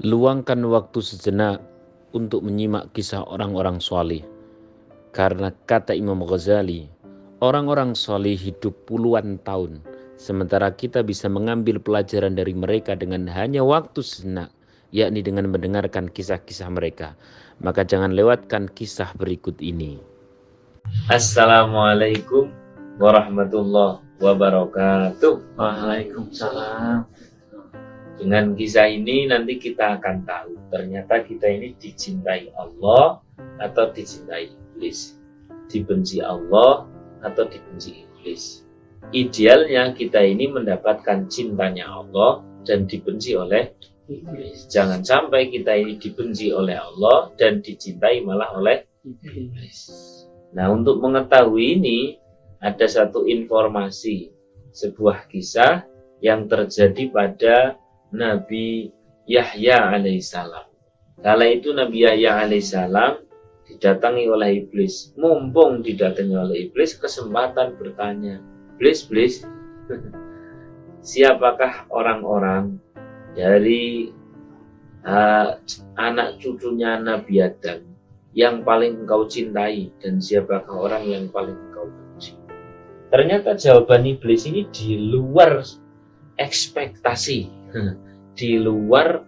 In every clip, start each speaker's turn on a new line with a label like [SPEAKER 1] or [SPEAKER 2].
[SPEAKER 1] Luangkan waktu sejenak untuk menyimak kisah orang-orang soleh. Karena kata Imam Ghazali, orang-orang soleh hidup puluhan tahun, sementara kita bisa mengambil pelajaran dari mereka dengan hanya waktu sejenak, yakni dengan mendengarkan kisah-kisah mereka. Maka jangan lewatkan kisah berikut ini.
[SPEAKER 2] Assalamualaikum warahmatullahi wabarakatuh.
[SPEAKER 3] Waalaikumsalam.
[SPEAKER 2] Dengan kisah ini nanti kita akan tahu ternyata kita ini dicintai Allah atau dicintai iblis, dibenci Allah atau dibenci iblis. Idealnya kita ini mendapatkan cintanya Allah dan dibenci oleh iblis. Jangan sampai kita ini dibenci oleh Allah dan dicintai malah oleh iblis. Nah, untuk mengetahui ini ada satu informasi, sebuah kisah yang terjadi pada Nabi Yahya alaihissalam. Kala itu Nabi Yahya alaihissalam didatangi oleh iblis. Mumpung didatangi oleh iblis, kesempatan bertanya, Iblis, siapakah orang-orang dari anak cucunya Nabi Adam yang paling engkau cintai, dan siapakah orang yang paling engkau benci? Ternyata jawaban iblis ini di luar ekspektasi, di luar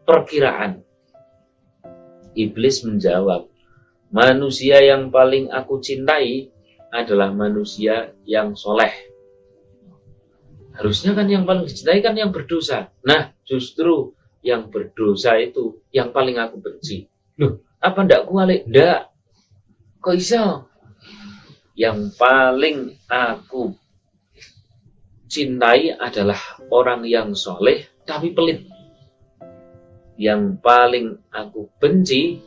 [SPEAKER 2] perkiraan. Iblis menjawab, manusia yang paling aku cintai adalah manusia yang soleh. Harusnya kan yang paling dicintai kan yang berdosa. Nah, justru yang berdosa itu yang paling aku benci. Loh, apa ndak kualik? Ndak. Kok iso? Yang paling aku cintai adalah orang yang soleh tapi pelit. Yang paling aku benci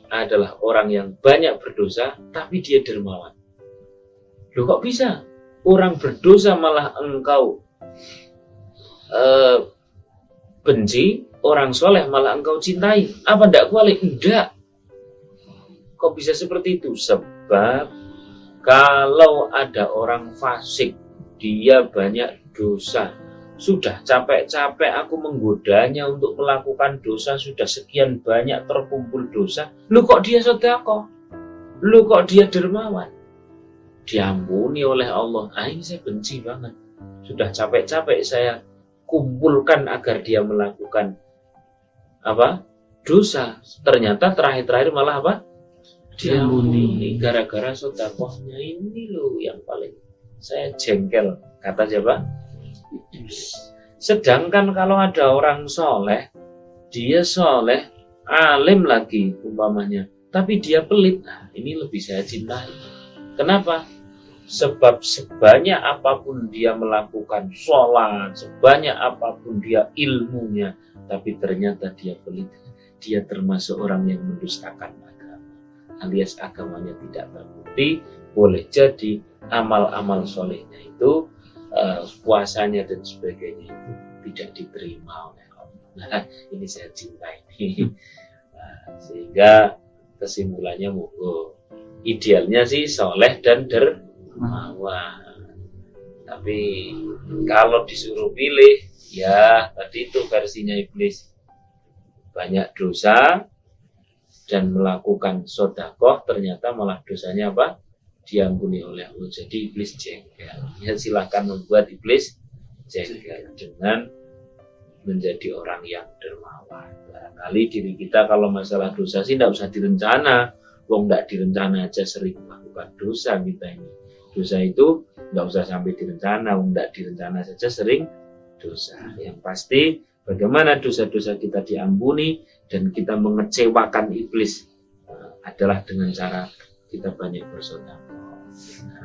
[SPEAKER 2] adalah orang yang banyak berdosa tapi dia dermawan. Loh, kok bisa? Orang berdosa malah engkau benci, orang soleh malah engkau cintai. Apa ndak kualik? Ndak. Kok bisa seperti itu? Sebab kalau ada orang fasik, dia banyak dosa, sudah capek-capek aku menggodanya untuk melakukan dosa, sudah sekian banyak terkumpul dosa, lu kok dia sedekah, lu kok dia dermawan, diampuni oleh Allah. Ini saya benci banget, sudah capek-capek saya kumpulkan agar dia melakukan dosa, ternyata terakhir-terakhir malah diampuni gara-gara sedekahnya. Ini loh yang paling saya jengkel, kata siapa? Sedangkan kalau ada orang soleh, dia soleh, alim lagi umpamanya, tapi dia pelit, nah ini lebih saya cintai. Kenapa? Sebab sebanyak apapun dia melakukan sholat, sebanyak apapun dia ilmunya, tapi ternyata dia pelit, dia termasuk orang yang mendustakan agama, alias agamanya tidak terbukti. Boleh jadi amal-amal solehnya itu, puasanya dan sebagainya itu tidak diterima oleh Allah. Nah, ini saya cintai. Nah, sehingga kesimpulannya monggo, idealnya sih soleh dan dermawan. Tapi kalau disuruh pilih, ya tadi itu versinya iblis, banyak dosa dan melakukan sedekah, ternyata malah dosanya diampuni oleh Allah. Jadi iblis jengkel. Ya, silahkan membuat iblis jengkel dengan menjadi orang yang dermawan. Barangkali diri kita kalau masalah dosa sih tidak usah direncana. Wong tidak direncana aja sering melakukan dosa kita ini. Dosa itu tidak usah sampai direncana. Wong tidak direncana saja sering dosa. Yang pasti bagaimana dosa-dosa kita diampuni dan kita mengecewakan iblis adalah dengan cara kita banyak bersedekah.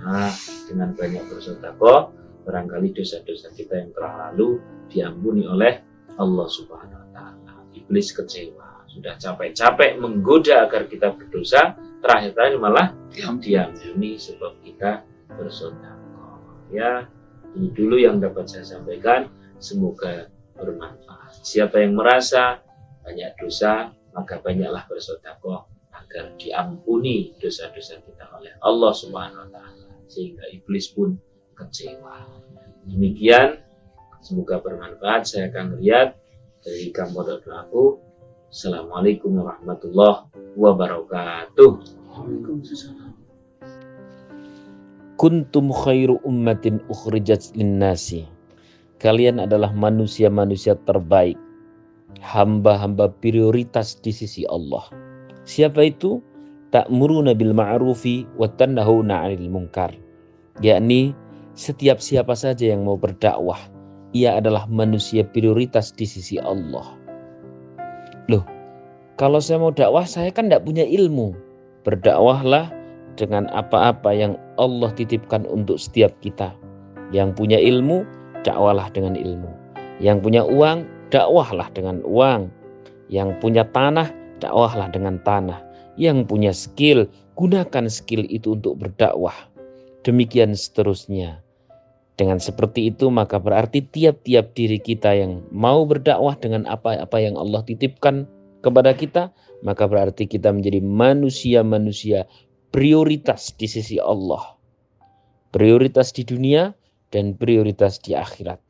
[SPEAKER 2] Nah, dengan banyak bersedekah, barangkali dosa-dosa kita yang telah lalu diampuni oleh Allah Subhanahu wa Ta'ala. Iblis kecewa, sudah capek-capek menggoda agar kita berdosa, terakhir-terakhir malah diampuni sebab kita bersedekah. Ya, ini dulu yang dapat saya sampaikan. Semoga bermanfaat. Siapa yang merasa banyak dosa, maka banyaklah bersedekah agar diampuni dosa-dosa kita oleh Allah Subhanahu wa Ta'ala, sehingga iblis pun kecewa. Demikian Semoga bermanfaat. Saya Kang Riyad dari Kampung Aku. Assalamualaikum warahmatullahi wabarakatuh.
[SPEAKER 1] Kuntum khairu ummatin ukhrijat linnasi. Kalian adalah manusia-manusia terbaik, hamba-hamba prioritas di sisi Allah. Siapa itu? Ta'muruna bil ma'rufi wa tanhauna 'anil munkar. Yakni setiap siapa saja yang mau berdakwah, ia adalah manusia prioritas di sisi Allah. Loh, kalau saya mau dakwah, saya kan tidak punya ilmu. Berdakwahlah dengan apa-apa yang Allah titipkan untuk setiap kita. Yang punya ilmu, dakwahlah dengan ilmu. Yang punya uang, dakwahlah dengan uang. Yang punya tanah, dakwahlah dengan tanah. Yang punya skill, gunakan skill itu untuk berdakwah. Demikian seterusnya. Dengan seperti itu maka berarti tiap-tiap diri kita yang mau berdakwah dengan apa-apa yang Allah titipkan kepada kita, maka berarti kita menjadi manusia-manusia prioritas di sisi Allah. Prioritas di dunia dan prioritas di akhirat.